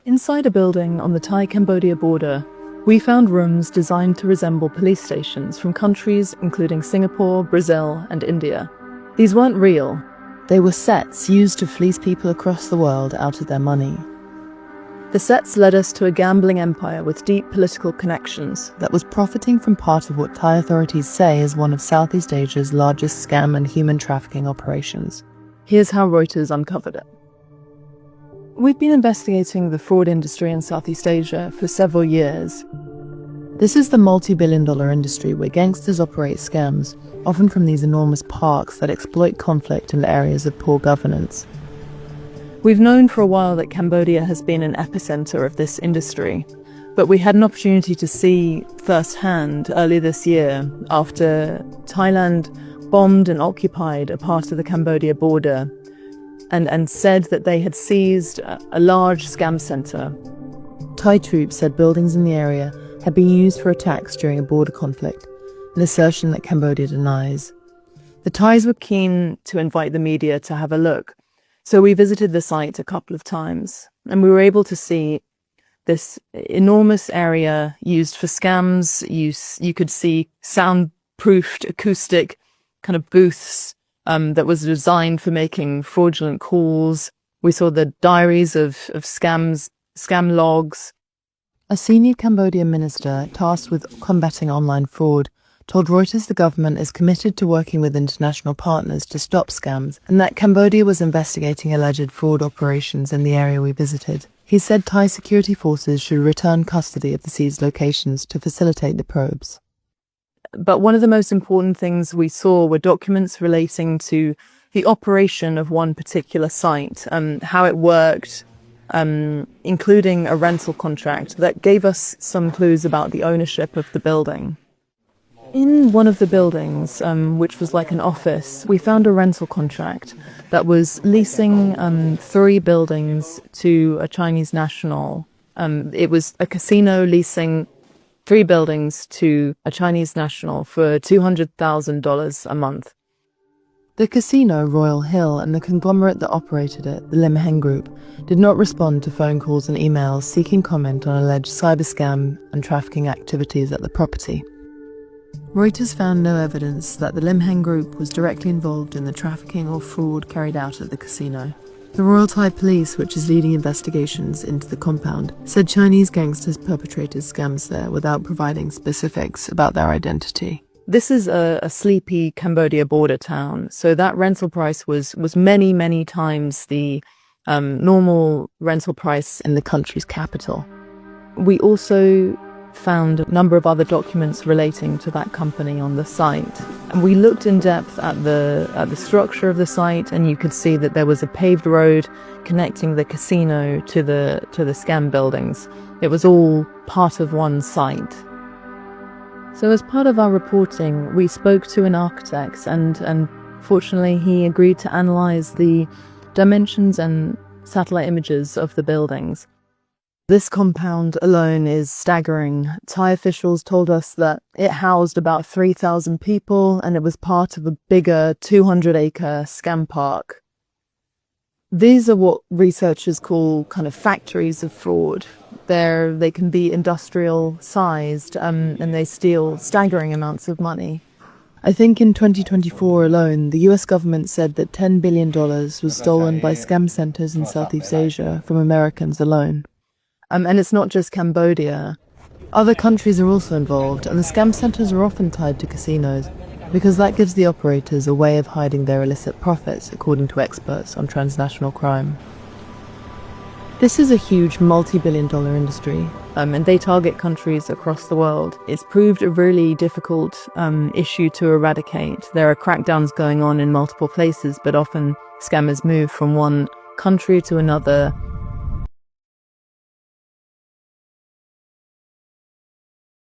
Inside a building on the Thai-Cambodia border, we found rooms designed to resemble police stations from countries including Singapore, Brazil, and India. These weren't real. They were sets used to fleece people across the world out of their money. The sets led us to a gambling empire with deep political connections that was profiting from part of what Thai authorities say is one of Southeast Asia's largest scam and human trafficking operations. Here's how Reuters uncovered it. We've been investigating the fraud industry in Southeast Asia for several years. This is the multi-billion-dollar industry where gangsters operate scams, often from these enormous parks that exploit conflict in areas of poor governance. We've known for a while that Cambodia has been an epicenter of this industry, but we had an opportunity to see firsthand earlier this year after Thailand bombed and occupied a part of the Cambodia border and said that they had seized a large scam center. Thai troops said buildings in the area had been used for attacks during a border conflict, an assertion that Cambodia denies. The Thais were keen to invite the media to have a look, so we visited the site a couple of times, and we were able to see this enormous area used for scams. You could see soundproofed acoustic kind of booths that was designed for making fraudulent calls. We saw the diaries of scam logs. A senior Cambodian minister tasked with combating online fraud told Reuters the government is committed to working with international partners to stop scams and that Cambodia was investigating alleged fraud operations in the area we visited. He said Thai security forces should return custody of the seized locations to facilitate the probes. But one of the most important things we saw were documents relating to the operation of one particular site, how it worked, including a rental contract that gave us some clues about the ownership of the building. In one of the buildings, which was like an office, we found a rental contract that was leasing 3 buildings to a Chinese national. It was a casino leasing 3 buildings to a Chinese national for $200,000 a month. The casino, Royal Hill, and the conglomerate that operated it, the Lim Heng Group, did not respond to phone calls and emails seeking comment on alleged cyber scam and trafficking activities at the property. Reuters found no evidence that the Lim Heng Group was directly involved in the trafficking or fraud carried out at the casino. The Royal Thai Police, which is leading investigations into the compound, said Chinese gangsters perpetrated scams there without providing specifics about their identity. This is a sleepy Cambodia border town, so that rental price was many, many times the normal rental price in the country's capital. We also found a number of other documents relating to that company on the site. And we looked in depth at the structure of the site, and you could see that there was a paved road connecting the casino to the scam buildings. It was all part of one site. So as part of our reporting, we spoke to an architect, and fortunately he agreed to analyze the dimensions and satellite images of the buildings. This compound alone is staggering. Thai officials told us that it housed about 3,000 people and it was part of a bigger 200-acre scam park. These are what researchers call kind of factories of fraud. They can be industrial sized and they steal staggering amounts of money. I think in 2024 alone, the US government said that $10 billion was stolen by scam centers in Southeast Asia from Americans alone. And it's not just Cambodia. Other countries are also involved, and the scam centers are often tied to casinos because that gives the operators a way of hiding their illicit profits, according to experts on transnational crime. This is a huge multi-billion-dollar industry, and they target countries across the world. It's proved a really difficult issue to eradicate. There are crackdowns going on in multiple places, but often scammers move from one country to another